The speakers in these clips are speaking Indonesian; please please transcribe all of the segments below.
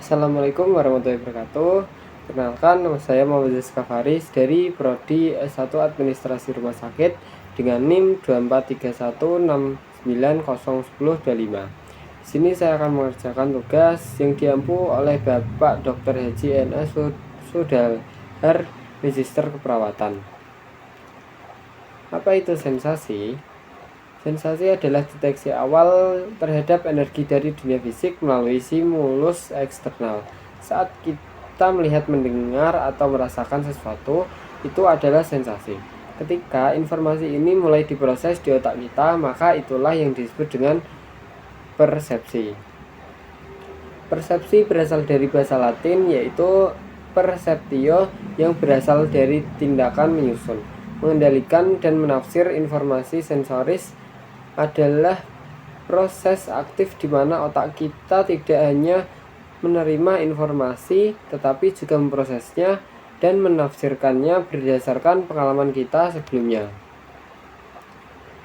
Assalamualaikum warahmatullahi wabarakatuh. Perkenalkan, nama saya Muhammad Rizka Faris dari Prodi S1 Administrasi Rumah Sakit dengan NIM 243169001025. Di sini saya akan mengerjakan tugas yang diampu oleh Bapak Dr. Haji NS Sudahar, Magister Keperawatan. Apa itu sensasi? Sensasi adalah deteksi awal terhadap energi dari dunia fisik melalui stimulus eksternal. Saat kita melihat, mendengar, atau merasakan sesuatu, itu adalah sensasi. Ketika informasi ini mulai diproses di otak kita, maka itulah yang disebut dengan persepsi. Persepsi berasal dari bahasa Latin, yaitu perceptio, yang berasal dari tindakan menyusun, mengendalikan, dan menafsir informasi. Sensoris adalah proses aktif di mana otak kita tidak hanya menerima informasi tetapi juga memprosesnya dan menafsirkannya berdasarkan pengalaman kita sebelumnya.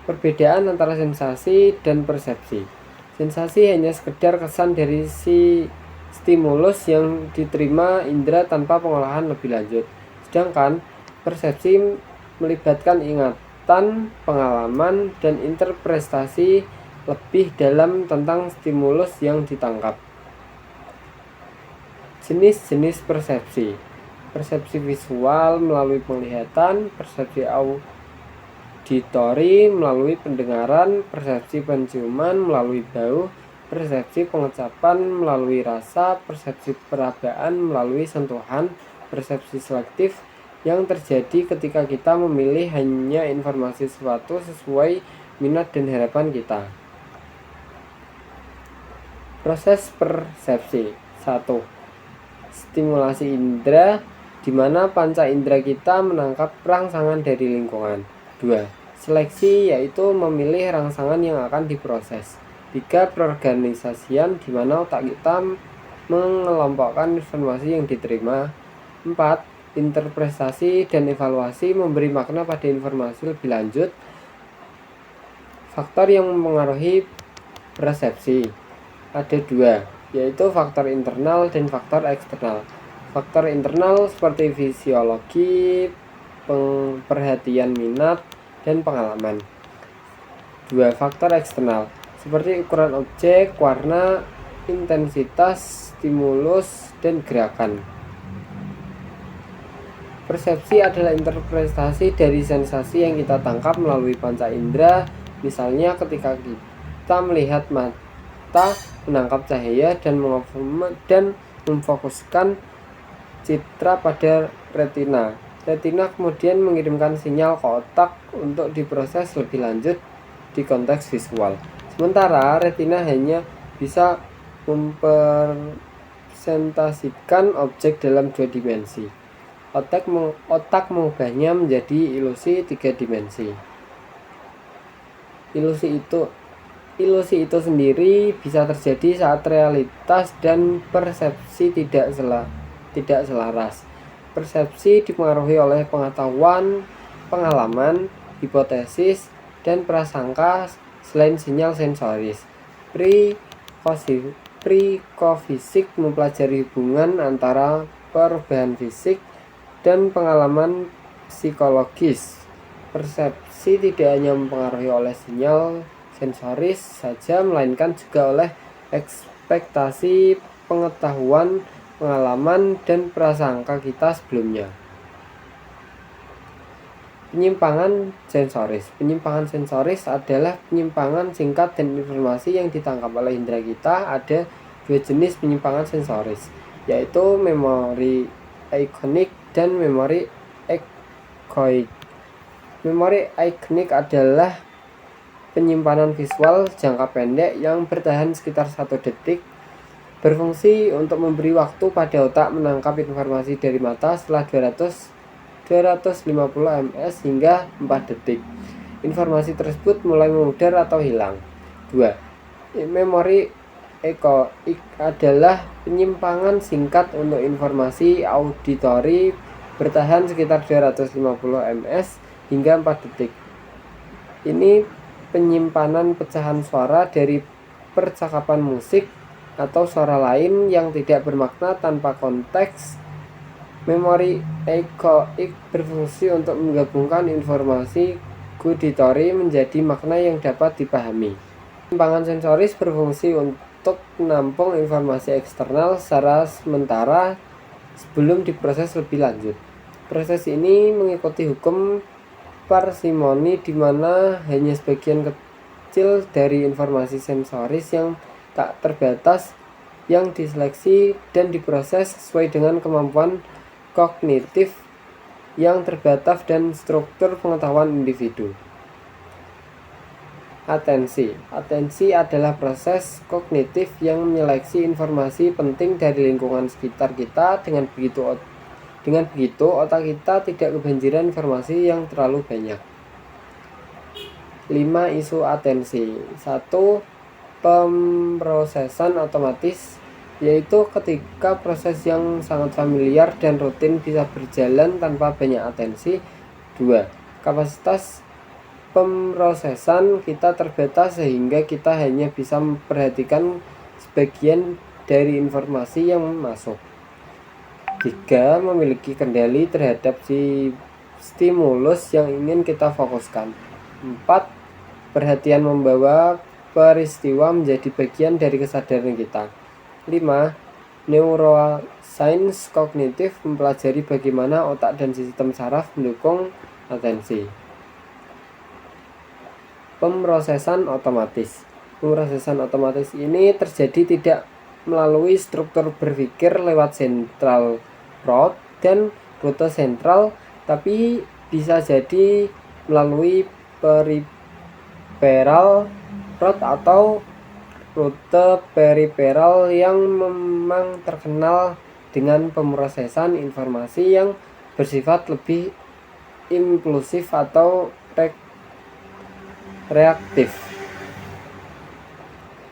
Perbedaan antara sensasi dan persepsi. Sensasi hanya sekedar kesan dari si stimulus yang diterima indera tanpa pengolahan lebih lanjut. Sedangkan persepsi melibatkan pengalaman, dan interpretasi lebih dalam tentang stimulus yang ditangkap. Jenis-jenis persepsi. Persepsi visual melalui penglihatan, persepsi auditori melalui pendengaran, persepsi penciuman melalui bau, persepsi pengecapan melalui rasa, persepsi perabaan melalui sentuhan, persepsi selektif yang terjadi ketika kita memilih hanya informasi sesuatu sesuai minat dan harapan kita. Proses persepsi. 1. Stimulasi indera, di mana panca indera kita menangkap rangsangan dari lingkungan. 2. Seleksi, yaitu memilih rangsangan yang akan diproses. 3. Perorganisasian, di mana otak kita mengelompokkan informasi yang diterima. 4. Interpretasi dan evaluasi, memberi makna pada informasi lebih lanjut. Faktor yang mempengaruhi persepsi ada 2, yaitu faktor internal dan faktor eksternal. Faktor internal seperti fisiologi, perhatian, minat, dan pengalaman. 2. Faktor eksternal seperti ukuran objek, warna, intensitas, stimulus, dan gerakan. Persepsi adalah interpretasi dari sensasi yang kita tangkap melalui panca indera. Misalnya ketika kita melihat, mata menangkap cahaya dan memfokuskan citra pada retina. Retina kemudian mengirimkan sinyal ke otak untuk diproses lebih lanjut di konteks visual. Sementara retina hanya bisa mempresentasikan objek dalam 2 dimensi. Otak mengubahnya menjadi ilusi 3 dimensi. Ilusi itu sendiri bisa terjadi saat realitas dan persepsi tidak selaras. Persepsi dipengaruhi oleh pengetahuan, pengalaman, hipotesis, dan prasangka selain sinyal sensoris. Psikofisik mempelajari hubungan antara perubahan fisik dan pengalaman psikologis. Persepsi tidak hanya mempengaruhi oleh sinyal sensoris saja, melainkan juga oleh ekspektasi, pengetahuan, pengalaman, dan prasangka kita sebelumnya. Penyimpangan sensoris. Penyimpangan sensoris adalah penyimpangan singkat dan informasi yang ditangkap oleh indera kita. Ada 2 jenis penyimpangan sensoris, yaitu memori ikonik dan memori echoic. Memori ikonik adalah penyimpanan visual jangka pendek yang bertahan sekitar 1 detik, berfungsi untuk memberi waktu pada otak menangkap informasi dari mata setelah 250 ms hingga 4 detik. Informasi tersebut mulai memudar atau hilang. 2. Memori echoic adalah penyimpangan singkat untuk informasi auditori, bertahan sekitar 250 ms hingga 4 detik. Ini penyimpanan pecahan suara dari percakapan musik atau suara lain yang tidak bermakna tanpa konteks. Memori echoic berfungsi untuk menggabungkan informasi auditory menjadi makna yang dapat dipahami. Penyimpangan sensoris berfungsi untuk menampung informasi eksternal secara sementara sebelum diproses lebih lanjut. Proses ini mengikuti hukum parsimoni, di mana hanya sebagian kecil dari informasi sensoris yang tak terbatas yang diseleksi dan diproses sesuai dengan kemampuan kognitif yang terbatas dan struktur pengetahuan individu. Atensi adalah proses kognitif yang menyeleksi informasi penting dari lingkungan sekitar kita. Dengan begitu otak kita tidak kebanjiran informasi yang terlalu banyak. 5 isu atensi. 1. Pemrosesan otomatis, yaitu ketika proses yang sangat familiar dan rutin bisa berjalan tanpa banyak atensi. 2. Kapasitas pemrosesan kita terbatas sehingga kita hanya bisa memperhatikan sebagian dari informasi yang masuk. 3. Memiliki kendali terhadap stimulus yang ingin kita fokuskan. 4. Perhatian membawa peristiwa menjadi bagian dari kesadaran kita. 5. Neuroscience kognitif mempelajari bagaimana otak dan sistem saraf mendukung atensi. Pemrosesan otomatis. Pemrosesan otomatis ini terjadi tidak melalui struktur berpikir lewat central road dan rute sentral, tapi bisa jadi melalui peripheral road atau rute periferal yang memang terkenal dengan pemrosesan informasi yang bersifat lebih impulsif atau reaktif.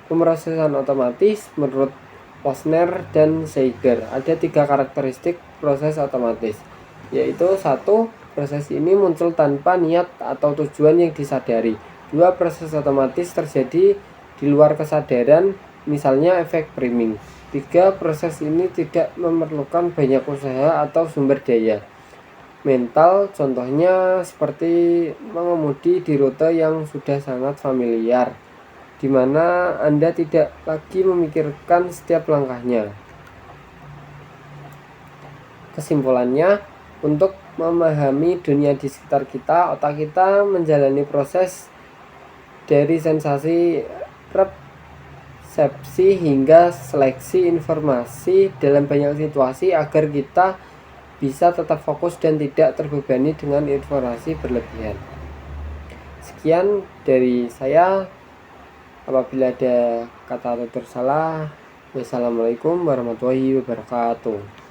Pemrosesan otomatis menurut Posner dan Seiger ada 3 karakteristik proses otomatis, yaitu 1. Proses ini muncul tanpa niat atau tujuan yang disadari. 2. Proses otomatis terjadi di luar kesadaran, misalnya efek priming. 3. Proses ini tidak memerlukan banyak usaha atau sumber daya mental, contohnya seperti mengemudi di rute yang sudah sangat familiar, di mana Anda tidak lagi memikirkan setiap langkahnya. Kesimpulannya, untuk memahami dunia di sekitar kita, otak kita menjalani proses dari sensasi resepsi hingga seleksi informasi dalam banyak situasi agar kita bisa tetap fokus dan tidak terbebani dengan informasi berlebihan. Sekian dari saya. Apabila ada kata tutur salah, wassalamualaikum warahmatullahi wabarakatuh.